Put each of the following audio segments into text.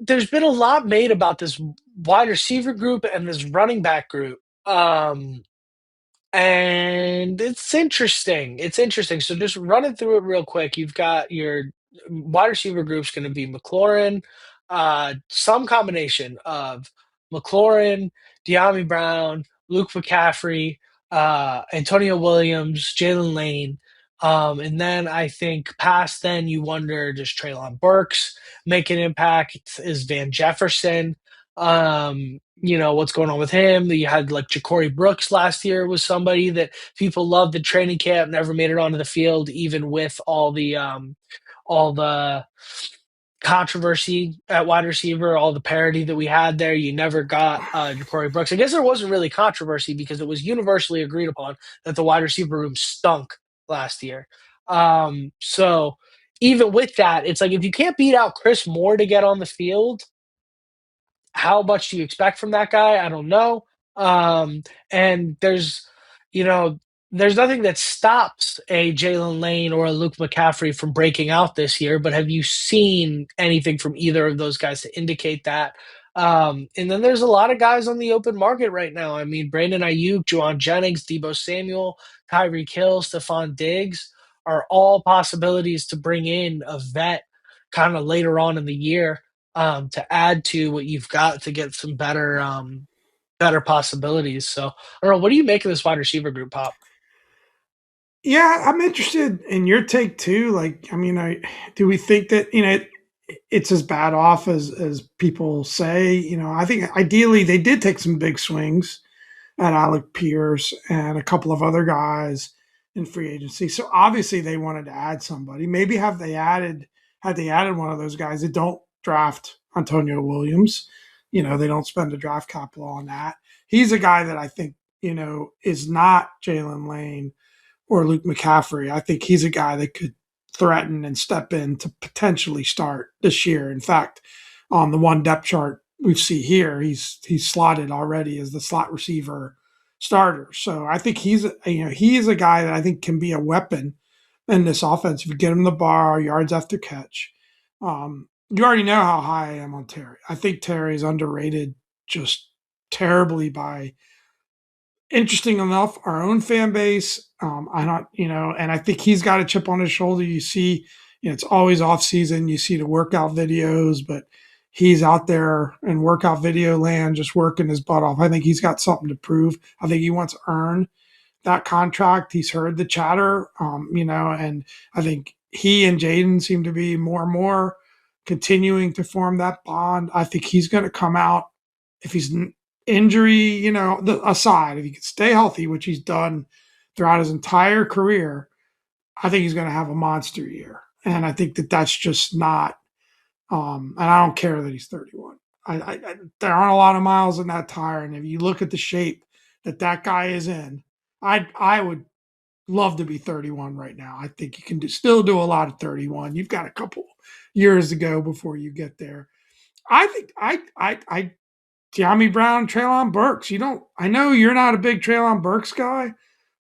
there's been a lot made about this wide receiver group and this running back group. And it's interesting. It's interesting. So just running through it real quick, you've got your wide receiver group's going to be McLaurin, some combination of McLaurin, De'Ami Brown, Luke McCaffrey, Antonio Williams, Jalen Lane. And then I think past then you wonder, does Traylon Burks make an impact? Is Van Jefferson? What's going on with him? You had like Ja'Cory Brooks last year was somebody that people loved in training camp, never made it onto the field, even with all the controversy at wide receiver, all the parity that we had there. You never got Ja'Cory Brooks. I guess there wasn't really controversy because it was universally agreed upon that the wide receiver room stunk last year. So even with that, it's like if you can't beat out Chris Moore to get on the field, how much do you expect from that guy? I don't know. And you know, there's nothing that stops a Jalen Lane or a Luke McCaffrey from breaking out this year. But have you seen anything from either of those guys to indicate that? And then there's a lot of guys on the open market right now. I mean, Brandon Ayuk, Juwan Jennings, Debo Samuel, Tyreek Hill, Stephon Diggs are all possibilities to bring in a vet kind of later on in the year to add to what you've got to get some better possibilities. So I don't know. What do you make of this wide receiver group, Pop? Yeah, I'm interested in your take too. Like, I mean, I do we think that it's as bad off as people say? I think ideally they did take some big swings at Alec Pierce and a couple of other guys in free agency. So obviously they wanted to add somebody. Maybe had they added one of those guys that don't draft Antonio Williams, they don't spend a draft capital on that. He's a guy that I think, is not Jalen Lane or Luke McCaffrey. I think he's a guy that could threaten and step in to potentially start this year. In fact, on the one depth chart we see here, he's slotted already as the slot receiver starter. So I think he is a guy that I think can be a weapon in this offense if you get him the bar, yards after catch. You already know how high I am on Terry. I think Terry is underrated just terribly by, interesting enough, our own fan base. I don't, and I think he's got a chip on his shoulder. You see, it's always off season. You see the workout videos, but he's out there in workout video land, just working his butt off. I think he's got something to prove. I think he wants to earn that contract. He's heard the chatter, and I think he and Jaden seem to be more and more continuing to form that bond. I think he's going to come out if he's injury, aside, if he can stay healthy, which he's done throughout his entire career. I think he's going to have a monster year, and I think that that's just not. And I don't care that he's 31. There aren't a lot of miles in that tire, and if you look at the shape that guy is in, I would love to be 31 right now. I think you can still do a lot at 31. You've got a couple years to go before you get there. I think I De'Ami Brown, Traylon Burks. I know you're not a big Traylon Burks guy.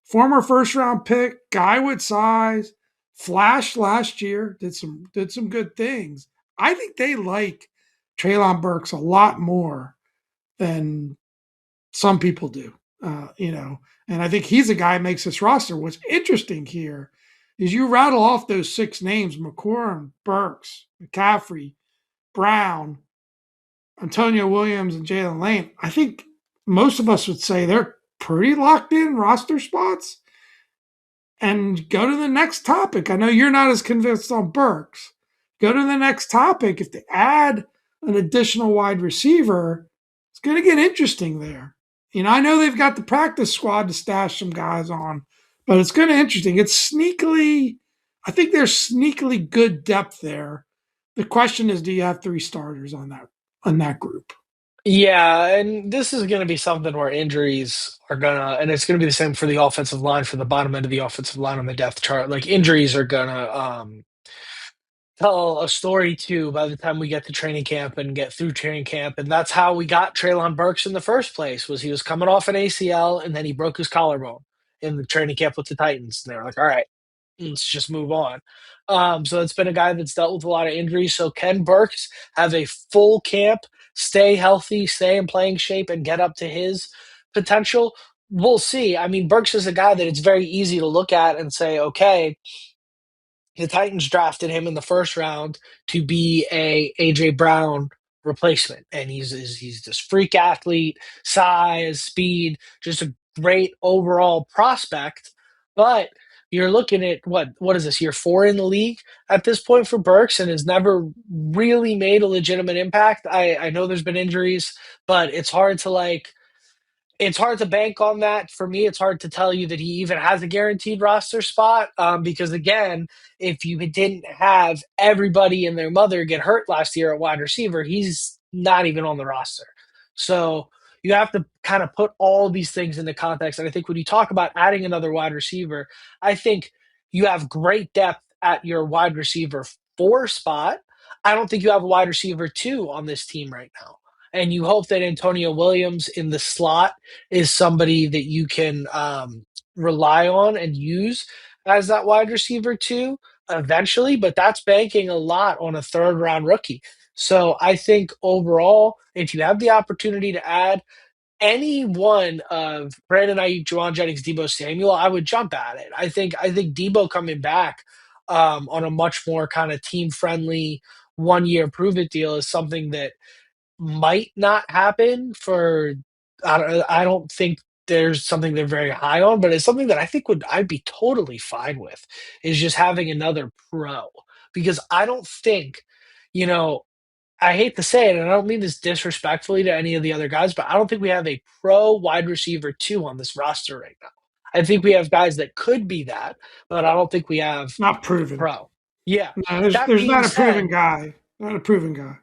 Former first round pick, guy with size, flashed last year, did some good things. I think they like Traylon Burks a lot more than some people do. And I think he's a guy who makes this roster. What's interesting here is you rattle off those six names: McCorn, Burks, McCaffrey, Brown, Antonio Williams, and Jalen Lane. I think most of us would say they're pretty locked in roster spots. And go to the next topic. I know you're not as convinced on Burks. Go to the next topic. If they add an additional wide receiver, it's going to get interesting there. I know they've got the practice squad to stash some guys on, but it's going to be interesting. I think there's sneakily good depth there. The question is, do you have three starters on that group? Yeah, and this is going to be something where injuries are gonna, and it's going to be the same for the offensive line for the bottom end of the offensive line on the depth chart. Like injuries are gonna tell a story too by the time we get to training camp and get through training camp, and that's how we got Traylon Burks in the first place. Was he was coming off an ACL and then he broke his collarbone in the training camp with the Titans, and they were like, "All right." let's just move on. So it's been a guy that's dealt with a lot of injuries. So can Burks have a full camp, stay healthy, stay in playing shape, and get up to his potential? We'll see. I mean, Burks is a guy that it's very easy to look at and say, okay, the Titans drafted him in the first round to be a AJ Brown replacement, and he's this freak athlete, size, speed, just a great overall prospect. But you're looking at what is this, year 4 in the league at this point for Burks, and has never really made a legitimate impact. I know there's been injuries, but it's hard to bank on that. For me, it's hard to tell you that he even has a guaranteed roster spot, because, again, if you didn't have everybody and their mother get hurt last year at wide receiver, he's not even on the roster. So you have to kind of put all these things into context. And I think when you talk about adding another wide receiver, I think you have great depth at your wide receiver 4 spot. I don't think you have a wide receiver 2 on this team right now. And you hope that Antonio Williams in the slot is somebody that you can rely on and use as that wide receiver 2 eventually, but that's banking a lot on a third round rookie. So I think overall, if you have the opportunity to add any one of Brandon Ayuk, Juwan Jennings, Debo Samuel, I would jump at it. I think Debo coming back on a much more kind of team friendly 1 year prove it deal is something that might not happen for. I don't think there's something they're very high on, but it's something that I think I'd be totally fine with, is just having another pro, because I don't think, you know, I hate to say it, and I don't mean this disrespectfully to any of the other guys, but I don't think we have a pro wide receiver 2 on this roster right now. I think we have guys that could be that, but I don't think we have Not a proven. pro. Yeah. No, That there's being not a proven said, guy. Not a proven guy.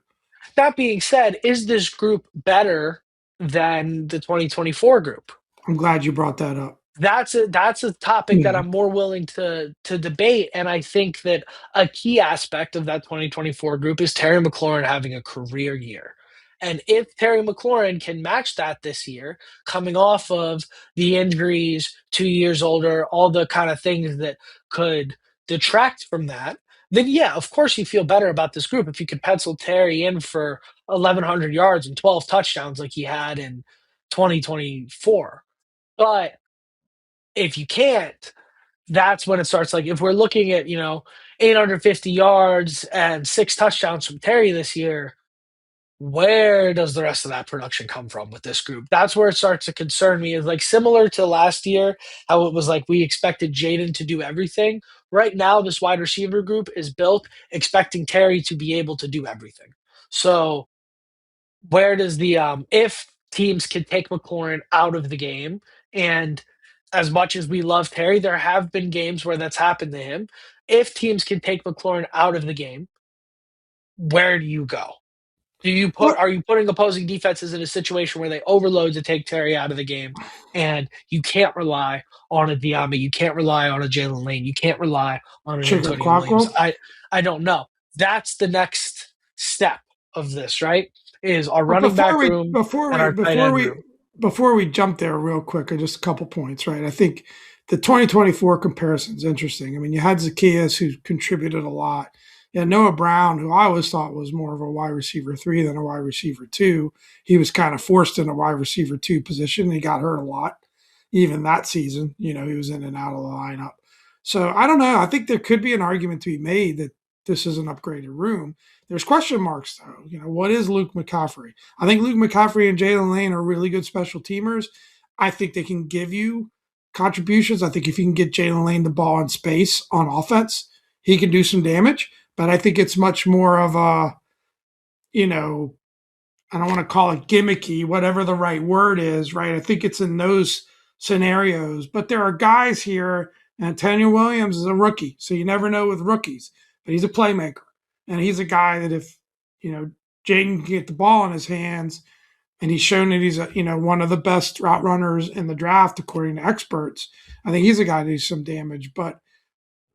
is this group better than the 2024 group? I'm glad you brought that up. That's a topic that Yeah. I'm more willing to debate, and I think that a key aspect of that 2024 group is Terry McLaurin having a career year. And if Terry McLaurin can match that this year, coming off of the injuries, 2 years older, all the kind of things that could detract from that, then yeah, of course you feel better about this group if you could pencil Terry in for 1,100 yards and 12 touchdowns like he had in 2024. But if you can't, that's when it starts. Like, if we're looking at, 850 yards and 6 touchdowns from Terry this year, where does the rest of that production come from with this group? That's where it starts to concern me. Is like similar to last year, how it was like we expected Jaden to do everything. Right now, this wide receiver group is built expecting Terry to be able to do everything. So where does the if teams can take McLaurin out of the game, and as much as we love Terry, there have been games where that's happened to him. If teams can take McLaurin out of the game, where do you go? Well, Are you putting opposing defenses in a situation where they overload to take Terry out of the game, and you can't rely on a Diami, you can't rely on a Jalen Lane, you can't rely on an Sugar Antonio Williams? Clockwell. I don't know. That's the next step of this, right? Is our But running back room and our tight end room. before we jump there real quick, just a couple points, right? I think the 2024 comparison is interesting. I mean, you had Zacchaeus who contributed a lot. Yeah, Noah Brown, who I always thought was more of a wide receiver 3 than a wide receiver 2. He was kind of forced in a wide receiver 2 position. He got hurt a lot, even that season. He was in and out of the lineup. So I don't know. I think there could be an argument to be made that this is an upgraded room. There's question marks though. What is Luke McCaffrey? I think Luke McCaffrey and Jalen Lane are really good special teamers. I think they can give you contributions. I think if you can get Jalen Lane the ball in space on offense, he can do some damage. But I think it's much more of a, you know, I don't want to call it gimmicky, whatever the right word is, right? I think it's in those scenarios. But there are guys here, and Antonio Williams is a rookie, so you never know with rookies, but he's a playmaker. And he's a guy that if, Jaden can get the ball in his hands, and he's shown that he's one of the best route runners in the draft, according to experts, I think he's a guy that does some damage. But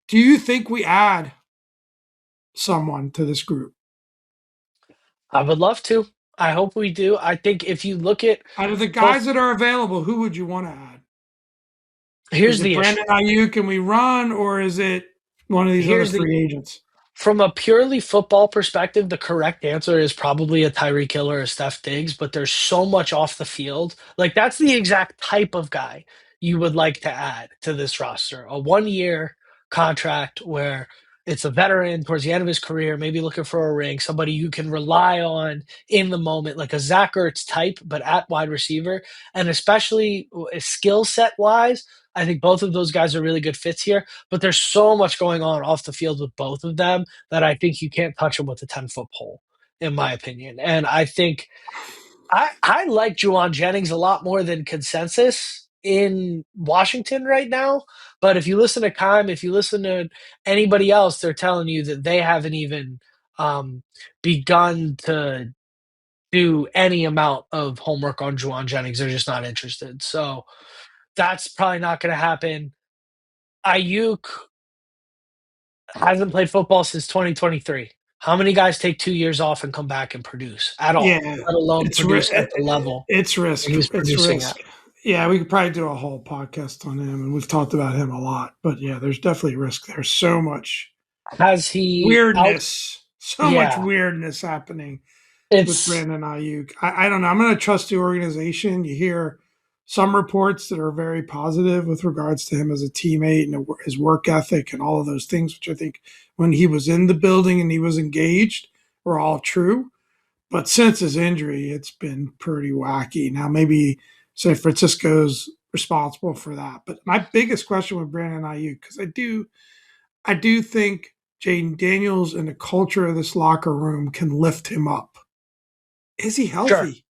do you think we add someone to this group? I would love to. I hope we do. I think if you look at Out of the guys both, that are available, who would you want to add? Is Here's it the issue. Brandon Ayuk and we run, or is it one of these other Here's the free agents? From a purely football perspective, the correct answer is probably a Tyreek Hill or a Steph Diggs, but there's so much off the field. Like that's the exact type of guy you would like to add to this roster. A 1 year contract where it's a veteran towards the end of his career, maybe looking for a ring, somebody you can rely on in the moment, like a Zach Ertz type, but at wide receiver. And especially skill set wise, I think both of those guys are really good fits here. But there's so much going on off the field with both of them that I think you can't touch them with a 10-foot pole, in my opinion. And I think I like Juwan Jennings a lot more than consensus in Washington right now. But if you listen to Kime, if you listen to anybody else, they're telling you that they haven't even begun to do any amount of homework on Juwan Jennings. They're just not interested. So that's probably not going to happen. Ayuk hasn't played football since 2023. How many guys take 2 years off and come back and produce at all, Yeah, let alone it's produce at the level it's that risk. he's It's producing risk. at? Yeah, we could probably do a whole podcast on him, and we've talked about him a lot. But yeah, there's definitely risk. There's so much Has he out? weirdness, so much Yeah, weirdness happening with it's Brandon Ayuk. I don't know. I'm going to trust the organization. You hear some reports that are very positive with regards to him as a teammate and his work ethic and all of those things, which I think when he was in the building and he was engaged were all true. But since his injury, it's been pretty wacky. Now, maybe San Francisco's responsible for that. But my biggest question with Brandon Ayuk, because I do think Jaden Daniels and the culture of this locker room can lift him up. Is he sure. healthy?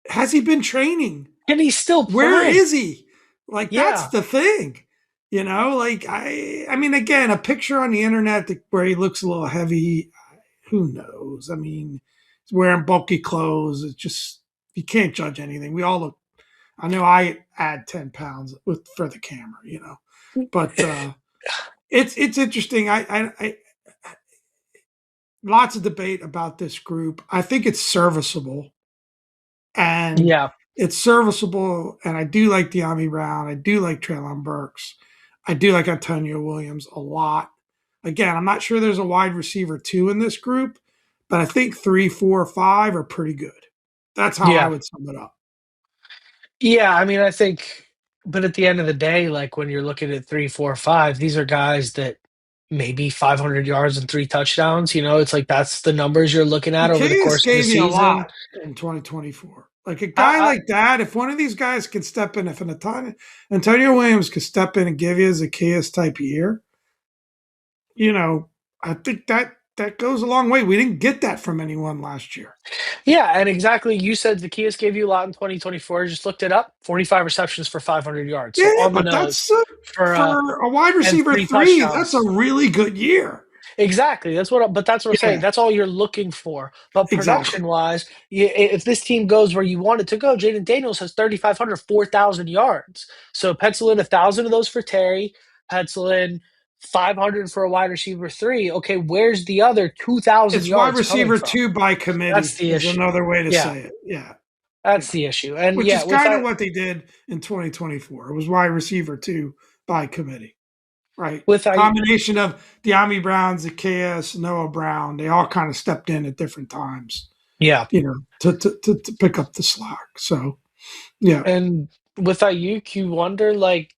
Has he been training? Can he still Where play? is he? Like that's Yeah. the thing. Like I mean again, a picture on the internet where he looks a little heavy, who knows? I mean, he's wearing bulky clothes. It's just you can't judge anything. We all look. I know I add 10 pounds for the camera. But it's interesting. I lots of debate about this group. I think it's serviceable and Yeah. and I do like De'Ami Brown. I do like Traylon Burks. I do like Antonio Williams a lot. Again, I'm not sure there's a wide receiver two in this group, but I think 3, 4, 5 are pretty good. That's how I Yeah. would sum it up. Yeah. I mean, I think, but at the end of the day, like when you're looking at 3, 4, 5, these are guys that maybe 500 yards and 3 touchdowns. It's like that's the numbers you're looking at over the Zacchaeus course of the gave me a season. lot in 2024. Like a guy I, like that, if one of these guys can step in, if Antonio Williams could step in and give you a Zacchaeus type year, you know, I think that goes a long way. We didn't get that from anyone last year. Yeah, and exactly. You said Zacchaeus gave you a lot in 2024. Just looked it up. 45 receptions for 500 yards. So Yeah, on the but nose for for a wide and receiver three three, that's a touchdowns. really good year. Exactly. But that's what I'm saying. Yeah, That's all you're looking for. But exactly. production wise, if this team goes where you want it to go, Jaden Daniels has 3,500, 4,000 yards. So pencil in 1,000 of those for Terry. Pencil in 500 for a wide receiver three. Okay, where's the other 2,000 It's wide yards coming receiver from? two by That's committee the is issue. another way to Yeah, say it. Yeah, that's yeah. the issue. And Which yeah, is with kind of that, what they did in 2024. It was wide receiver two by committee, right? with I Combination of De'Ami Brown, Zacchaeus, Noah Brown. They all kind of stepped in at different times, Yeah, to pick up the slack. So yeah, and with Ayuk, you wonder like,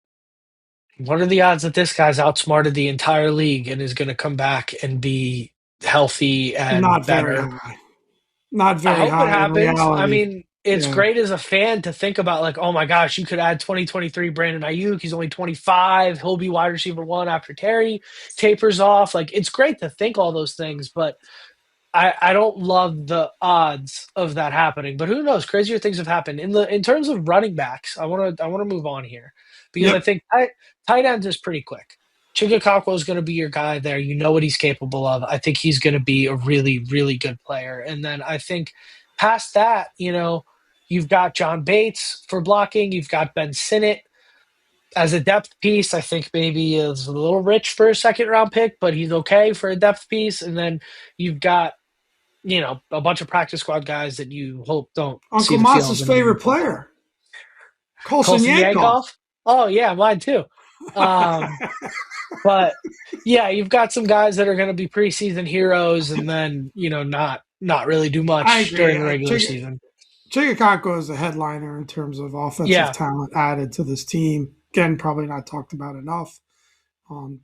what are the odds that this guy's outsmarted the entire league and is going to come back and be healthy and not very better? high. Not I very hope it high in happens. I reality. mean, it's Yeah. great as a fan to think about like, oh my gosh, you could add 2023 Brandon Ayuk. He's only 25. He'll be wide receiver one after Terry tapers off. Like, it's great to think all those things, but I don't love the odds of that happening, but who knows? Crazier things have happened in terms of running backs. I want to move on here because I Yep. think tight ends is pretty quick. Chigakakwa is going to be your guy there. You know what he's capable of. I think he's going to be a really really good player. And then I think past that, you've got John Bates for blocking. You've got Ben Sinnott as a depth piece. I think maybe is a little rich for a second round pick, but he's okay for a depth piece. And then you've got a bunch of practice squad guys that you hope don't see Uncle the field Moss's in any favorite meaningful time. player, Colson Colson Yankoff. Yankoff? Oh yeah, mine too. Um, but yeah, you've got some guys that are going to be preseason heroes, and then not really do I much agree. during the regular season. Chigakako is a headliner in terms of offensive Yeah, talent added to this team. Again, probably not talked about enough.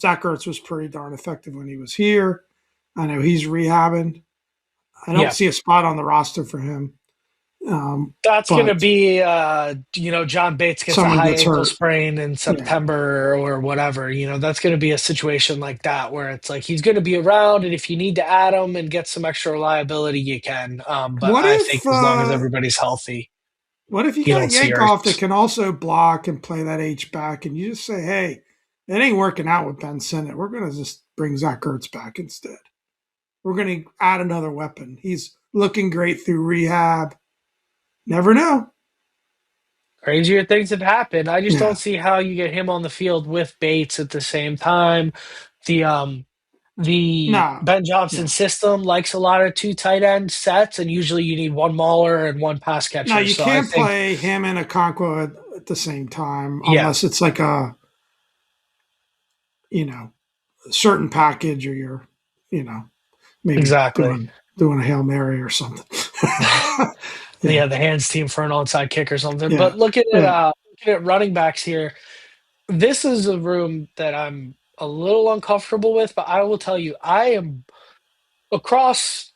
Zach Ertz was pretty darn effective when he was here. I know he's rehabbing. I don't yeah. see a spot on the roster for him. That's going to But be, John Bates gets a someone high gets ankle hurt. sprain in Yeah. September or whatever. That's going to be a situation like that where it's like he's going to be around, and if you need to add him and get some extra reliability, you can. But What I think if as long as everybody's healthy, you you got don't see Yankoff that Ertz. can also block and play that H back, and you just say, hey, it ain't working out with Ben Sinnott. We're gonna just bring Zach Ertz back instead. We're gonna add another weapon. He's looking great through rehab. Never know. Crazier things have happened. I just don't Yeah. see how you get him on the field with Bates at the same time. The um the Nah. Ben Johnson Yeah. system likes a lot of two tight end sets, and usually you need one mauler and one pass Now catcher. you So I can't think, play him and Okonkwo at the same time yeah, unless it's like a you know certain package or you're you know maybe exactly. doing a hail mary or something. yeah. Yeah, the hands team for an onside kick or something. Yeah. But Yeah. looking at running backs here, this is a room that I'm a little uncomfortable with, but I will tell you, I am across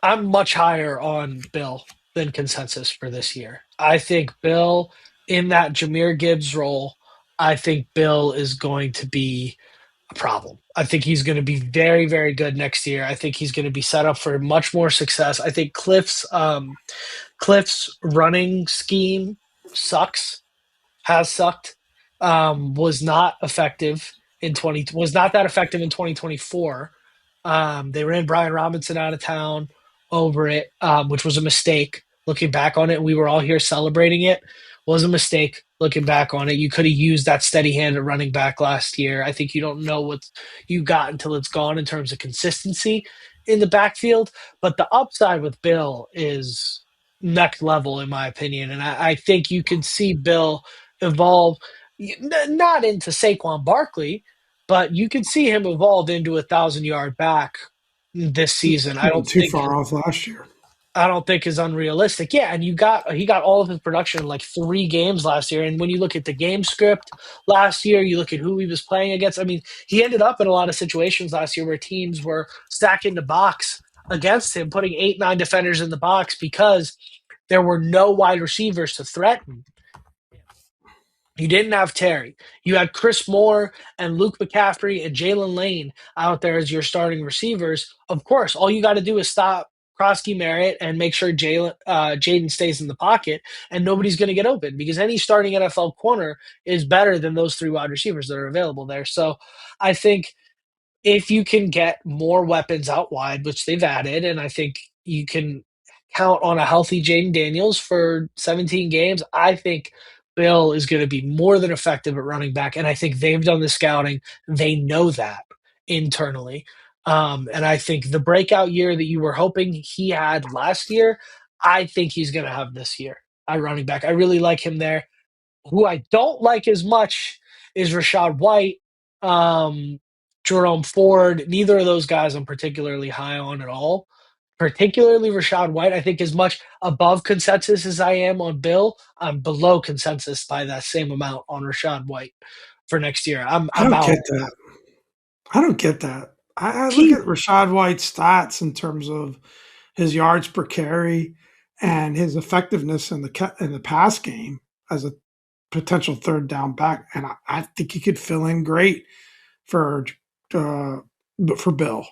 I'm much higher on Bill than consensus for this year. I think Bill in that Jameer Gibbs role, I think Bill is going to be a problem. I think he's going to be very, very good next year. I think he's going to be set up for much more success. I think Cliff's running scheme sucks, has sucked, was not effective in 20 was not that effective in 2024. They ran Brian Robinson out of town over it, which was a mistake. Looking back on it, we were all here celebrating it. Was a mistake looking back on it. You could have used that steady hand at running back last year. I think you don't know what you got until it's gone in terms of consistency in the backfield. But the upside with Bill is next level, in my opinion. And I think you could see Bill evolve, not into Saquon Barkley, but you could see him evolve into 1,000 yard back this season. Wasn't too far off last year. I don't think is unrealistic. Yeah, and he got all of his production in like 3 games last year. And when you look at the game script last year, you look at who he was playing against. I mean, he ended up in a lot of situations last year where teams were stacking the box against him, putting 8, 9 defenders in the box because there were no wide receivers to threaten. You didn't have Terry. You had Chris Moore and Luke McCaffrey and Jalen Lane out there as your starting receivers. Of course, all you got to do is stop Krosky Merritt and make sure Jaden stays in the pocket, and nobody's going to get open because any starting NFL corner is better than those 3 wide receivers that are available there. So I think if you can get more weapons out wide, which they've added, and I think you can count on a healthy Jaden Daniels for 17 games, I think Bill is going to be more than effective at running back. And I think they've done the scouting. They know that internally. And I think the breakout year that you were hoping he had last year, I think he's going to have this year at running back. I really like him there. Who I don't like as much is Rashad White, um, Jerome Ford. Neither of those guys I'm particularly high on at all. Particularly Rashad White, I think as much above consensus as I am on Bill, I'm below consensus by that same amount on Rashad White for next year. I'm I don't about get that. I don't get that. I look he at Rashad White's stats in terms of his yards per carry and his effectiveness in the pass game as a potential third down back, and I think he could fill in great for uh, for Bill.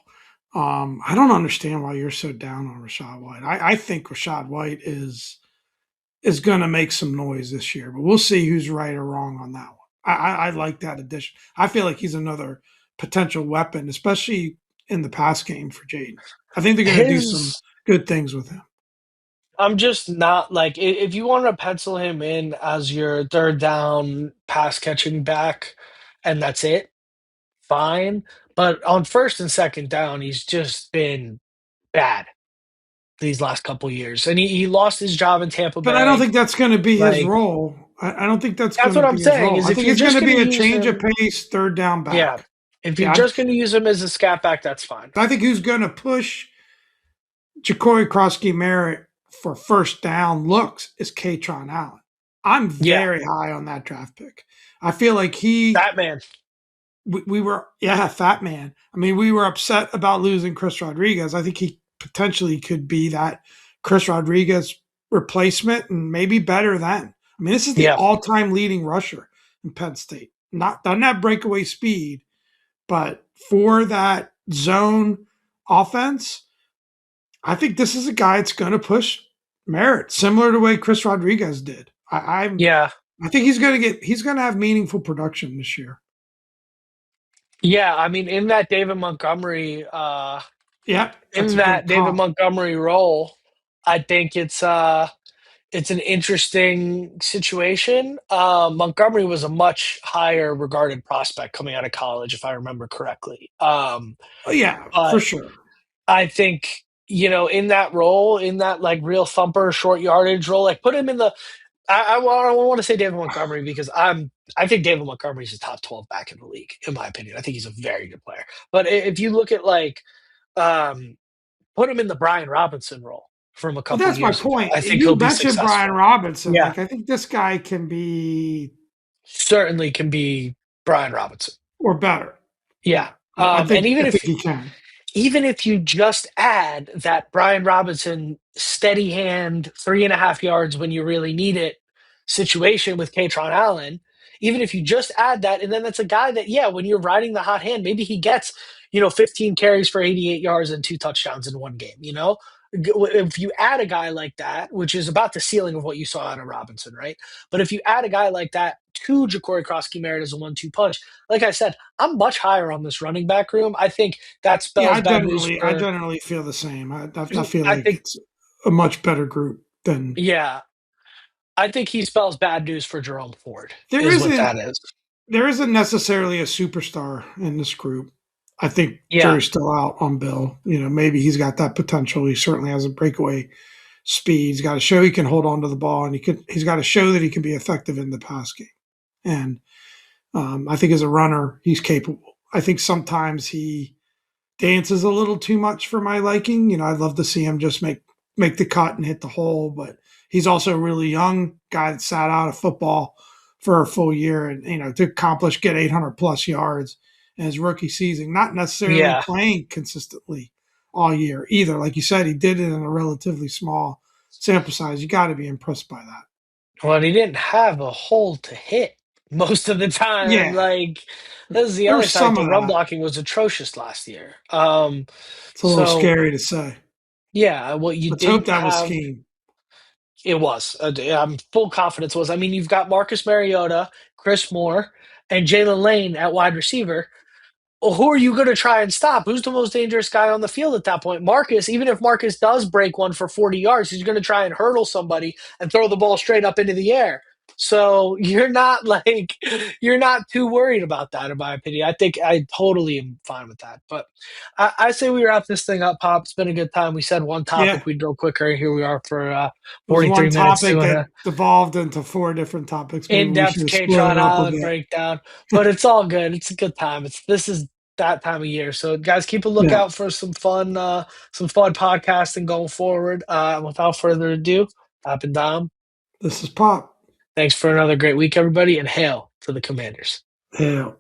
I don't understand why you're so down on Rashad White. I think Rashad White is going to make some noise this year, but we'll see who's right or wrong on that one. I like that addition. I feel like he's another potential weapon, especially in the pass game for Jaden. I think they're going to do some his good things with him. I'm just not like if you want to pencil him in as your third down pass catching back and that's it, fine. But on first and second down, he's just been bad these last couple years. And he lost his job in Tampa But I don't Bay. think that's going to be his Like, role. I don't think that's That's going to what I'm be his saying. role. Is I if think you're it's going just to going to be a use change of him, pace, third down yeah. back. If you're Yeah, just going to use him as a scat back, that's fine. I think who's going to push Ja'Cory Krosky Merritt for first down looks is Katron Allen. I'm Yeah, very high on that draft pick. I feel like he Batman. we were fat man. I mean, we were upset about losing Chris Rodriguez. I think he potentially could be that Chris Rodriguez replacement and maybe better than. I mean, this is the Yeah, all-time leading rusher in Penn State. Not doesn't have breakaway speed, but for that zone offense, I think this is a guy that's going to push Merritt, similar to the way Chris Rodriguez did. yeah, I think he's going to have meaningful production this year. yeah. I mean, Yeah, that's in a great that David comp. Montgomery role, I think it's an interesting situation. Montgomery was a much higher regarded prospect coming out of college, if I remember correctly. Oh, yeah, for But sure. I think, in that role, in that like real thumper, short yardage role, like put him in the. I want to say David Montgomery because I think David Montgomery is a top 12 back in the league, in my opinion. I think he's a very good player. But if you look at like, um, put him in the Brian Robinson role from a Well, couple that's my years ago, point. I think You he'll be mentioned Brian successful. Robinson. Yeah, Like, I think this guy can be certainly can be Brian Robinson. or better. Yeah. Yeah, I And think I think he can. even if you just add that Brian Robinson steady hand 3.5 yards when you really need it situation with Katron Allen, even if you just add that, and then that's a guy that, yeah, when you're riding the hot hand, maybe he gets, 15 carries for 88 yards and 2 touchdowns in one game. If you add a guy like that, which is about the ceiling of what you saw out of Robinson, right? But if you add a guy like that to Ja'Cory Krosky Merritt as a 1-2 punch, like I said, I'm much higher on this running back room. I think that Yeah, spells bad news I for. generally feel the same. I feel I like think, it's a much better group than yeah, I think he spells bad news for Jerome Ford, there is what isn't. that is. There isn't necessarily a superstar in this group. I think Yeah, jury's still out on Bill. Maybe he's got that potential. He certainly has a breakaway speed. He's got to show he can hold on to the ball, and he's got to show that he can be effective in the pass game. And I think as a runner, he's capable. I think sometimes he dances a little too much for my liking. I'd love to see him just make the cut and hit the hole, but he's also a really young guy that sat out of football for a full year and to accomplish get 800 plus yards in his rookie season, not necessarily yeah. playing consistently all year either. Like you said, he did it in a relatively small sample size. You got to be impressed by that. Well, he didn't have a hole to hit most of the time. Yeah, Like, this is the there other was side. some The of run that. blocking was atrocious last year. It's a little So scary to say. yeah, what you Let's hope didn't that was have, scheme. it was. Full confidence was. I mean, you've got Marcus Mariota, Chris Moore, and Jalen Lane at wide receiver. Well, who are you going to try and stop? Who's the most dangerous guy on the field at that point? Marcus, even if Marcus does break one for 40 yards, he's going to try and hurdle somebody and throw the ball straight up into the air. So you're not too worried about that, in my opinion. I think I totally am fine with that. But I say we wrap this thing up, Pop. It's been a good time. We said one Yeah, topic, we'd go quicker. Here we are for it was one 43 minutes topic doing that a devolved into four different topics. Maybe we should in-depth have split Katron it up a Island bit. breakdown, but it's all good. It's a good time. This is that time of year. So guys, keep a Yeah, lookout for some fun podcasting going forward. Without further ado, up and down. this is Pop. Thanks for another great week, everybody, and hail to the Commanders. Yeah.